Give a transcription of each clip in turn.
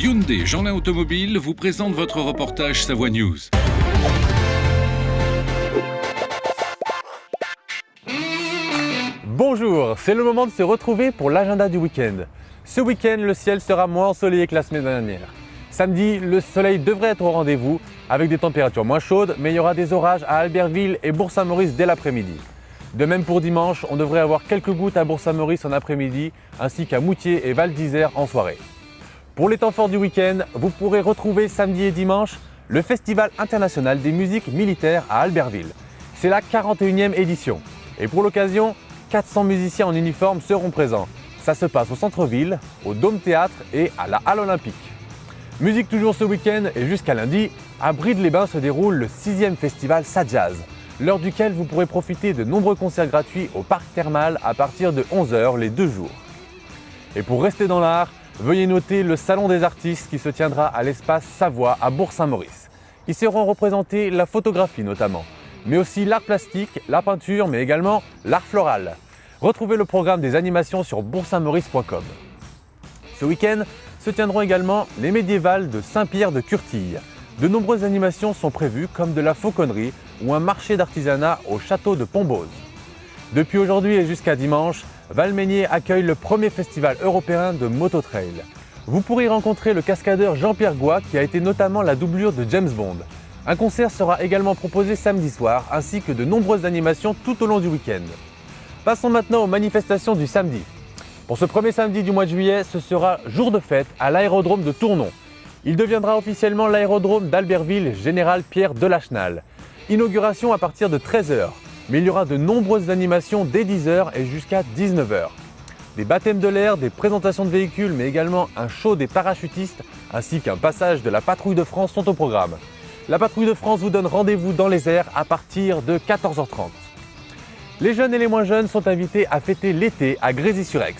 Hyundai Jeanlin Automobile vous présente votre reportage Savoie News. Bonjour, c'est le moment de se retrouver pour l'agenda du week-end. Ce week-end, le ciel sera moins ensoleillé que la semaine dernière. Samedi, le soleil devrait être au rendez-vous avec des températures moins chaudes, mais il y aura des orages à Albertville et Bourg-Saint-Maurice dès l'après-midi. De même pour dimanche, on devrait avoir quelques gouttes à Bourg-Saint-Maurice en après-midi, ainsi qu'à Moutier et Val d'Isère en soirée. Pour les temps forts du week-end, vous pourrez retrouver samedi et dimanche le Festival international des musiques militaires à Albertville. C'est la 41e édition. Et pour l'occasion, 400 musiciens en uniforme seront présents. Ça se passe au centre-ville, au Dôme Théâtre et à la Halle Olympique. Musique toujours ce week-end et jusqu'à lundi, à Bride-les-Bains se déroule le 6e festival Sajazz, lors duquel vous pourrez profiter de nombreux concerts gratuits au parc thermal à partir de 11h les 2 jours. Et pour rester dans l'art, veuillez noter le Salon des artistes qui se tiendra à l'espace Savoie à Bourg-Saint-Maurice. Y seront représentés la photographie notamment, mais aussi l'art plastique, la peinture, mais également l'art floral. Retrouvez le programme des animations sur bourgsaintmaurice.com. Ce week-end se tiendront également les médiévales de Saint-Pierre de Curtille. De nombreuses animations sont prévues comme de la fauconnerie ou un marché d'artisanat au château de Pombose. Depuis aujourd'hui et jusqu'à dimanche, Valmeinier accueille le premier festival européen de mototrail. Vous pourrez y rencontrer le cascadeur Jean-Pierre Goy qui a été notamment la doublure de James Bond. Un concert sera également proposé samedi soir ainsi que de nombreuses animations tout au long du week-end. Passons maintenant aux manifestations du samedi. Pour ce premier samedi du mois de juillet, ce sera jour de fête à l'aérodrome de Tournon. Il deviendra officiellement l'aérodrome d'Albertville Général Pierre Delachenal. Inauguration à partir de 13h. Mais il y aura de nombreuses animations dès 10h et jusqu'à 19h. Des baptêmes de l'air, des présentations de véhicules, mais également un show des parachutistes, ainsi qu'un passage de la Patrouille de France sont au programme. La Patrouille de France vous donne rendez-vous dans les airs à partir de 14h30. Les jeunes et les moins jeunes sont invités à fêter l'été à Grésy-sur-Aix.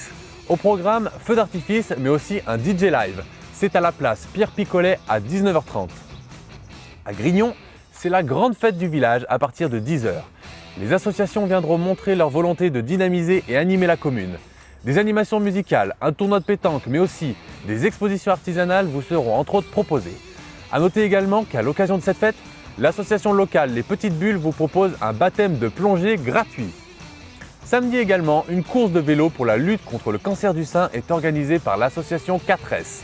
Au programme, feu d'artifice, mais aussi un DJ live. C'est à la place Pierre Picolet à 19h30. À Grignon, c'est la grande fête du village à partir de 10h. Les associations viendront montrer leur volonté de dynamiser et animer la commune. Des animations musicales, un tournoi de pétanque, mais aussi des expositions artisanales vous seront entre autres proposées. A noter également qu'à l'occasion de cette fête, l'association locale Les Petites Bulles vous propose un baptême de plongée gratuit. Samedi également, une course de vélo pour la lutte contre le cancer du sein est organisée par l'association 4S.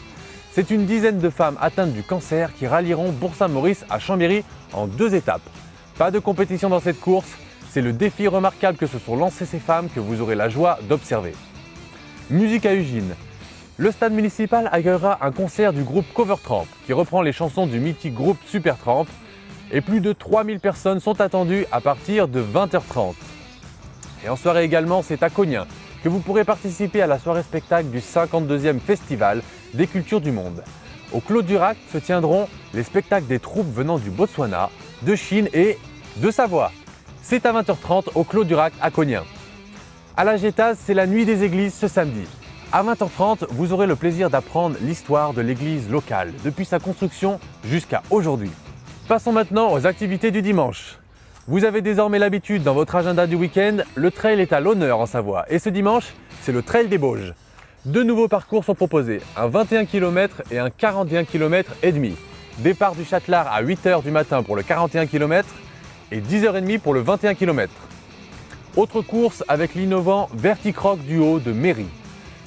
C'est une dizaine de femmes atteintes du cancer qui rallieront Bourg-Saint-Maurice à Chambéry en 2 étapes. Pas de compétition dans cette course. C'est le défi remarquable que se sont lancées ces femmes que vous aurez la joie d'observer. Musique à Ugine. Le stade municipal accueillera un concert du groupe Covertramp qui reprend les chansons du mythique groupe Supertramp et plus de 3000 personnes sont attendues à partir de 20h30. Et en soirée également, c'est à Cognin que vous pourrez participer à la soirée spectacle du 52e Festival des Cultures du Monde. Au Clos Durac se tiendront les spectacles des troupes venant du Botswana, de Chine et de Savoie. C'est à 20h30 au Clos Durac à Cognin. À la Gétaz, c'est la nuit des églises ce samedi. À 20h30, vous aurez le plaisir d'apprendre l'histoire de l'église locale, depuis sa construction jusqu'à aujourd'hui. Passons maintenant aux activités du dimanche. Vous avez désormais l'habitude dans votre agenda du week-end, le trail est à l'honneur en Savoie. Et ce dimanche, c'est le Trail des Bauges. 2 nouveaux parcours sont proposés, un 21 km et un 41 km et demi. Départ du Châtelard à 8h du matin pour le 41 km et 10h30 pour le 21 km. Autre course avec l'innovant Verticroc du Haut de Méry.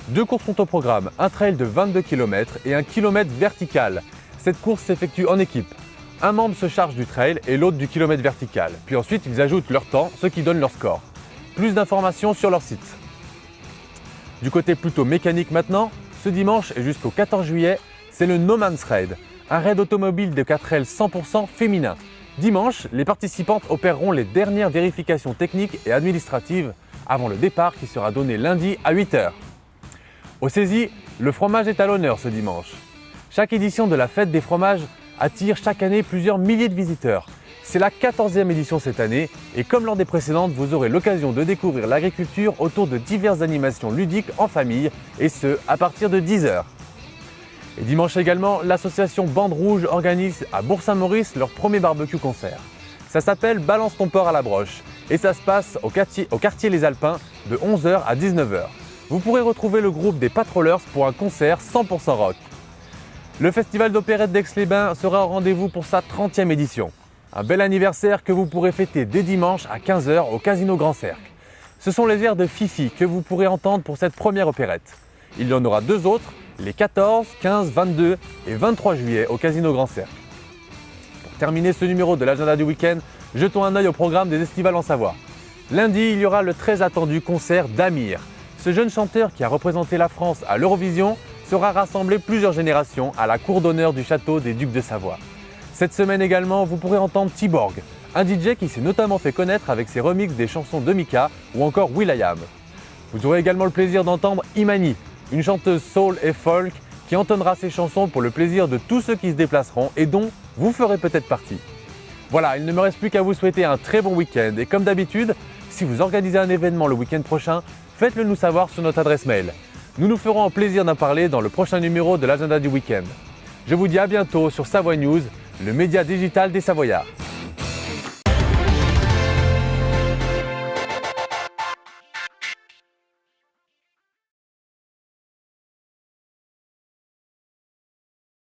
2 courses sont au programme, un trail de 22 km et un kilomètre vertical. Cette course s'effectue en équipe. Un membre se charge du trail et l'autre du kilomètre vertical. Puis ensuite, ils ajoutent leur temps, ce qui donne leur score. Plus d'informations sur leur site. Du côté plutôt mécanique maintenant, ce dimanche et jusqu'au 14 juillet, c'est le No Man's Raid, un raid automobile de 4L 100% féminin. Dimanche, les participantes opéreront les dernières vérifications techniques et administratives avant le départ qui sera donné lundi à 8h. Au Saisie, le fromage est à l'honneur ce dimanche. Chaque édition de la fête des fromages attire chaque année plusieurs milliers de visiteurs. C'est la 14e édition cette année et comme lors des précédentes, vous aurez l'occasion de découvrir l'agriculture autour de diverses animations ludiques en famille et ce, à partir de 10h. Et dimanche également, l'association Bande Rouge organise à Bourg-Saint-Maurice leur premier barbecue concert. Ça s'appelle Balance ton porc à la broche et ça se passe au quartier Les Alpins de 11h à 19h. Vous pourrez retrouver le groupe des Patrollers pour un concert 100% rock. Le Festival d'opérette d'Aix-les-Bains sera au rendez-vous pour sa 30e édition. Un bel anniversaire que vous pourrez fêter dès dimanche à 15 h au Casino Grand Cercle. Ce sont les airs de Fifi que vous pourrez entendre pour cette première opérette. Il y en aura 2 autres, les 14, 15, 22 et 23 juillet au Casino Grand Cercle. Pour terminer ce numéro de l'agenda du week-end, jetons un œil au programme des estivales en Savoie. Lundi, il y aura le très attendu concert d'Amir. Ce jeune chanteur qui a représenté la France à l'Eurovision sera rassemblé plusieurs générations à la cour d'honneur du château des Ducs de Savoie. Cette semaine également, vous pourrez entendre Tiborg, un DJ qui s'est notamment fait connaître avec ses remixes des chansons de Mika ou encore will.i.am. Vous aurez également le plaisir d'entendre Imani, une chanteuse soul et folk qui entonnera ses chansons pour le plaisir de tous ceux qui se déplaceront et dont vous ferez peut-être partie. Voilà, il ne me reste plus qu'à vous souhaiter un très bon week-end et comme d'habitude, si vous organisez un événement le week-end prochain, faites-le nous savoir sur notre adresse mail. Nous nous ferons un plaisir d'en parler dans le prochain numéro de l'agenda du week-end. Je vous dis à bientôt sur Savoie News, le média digital des Savoyards.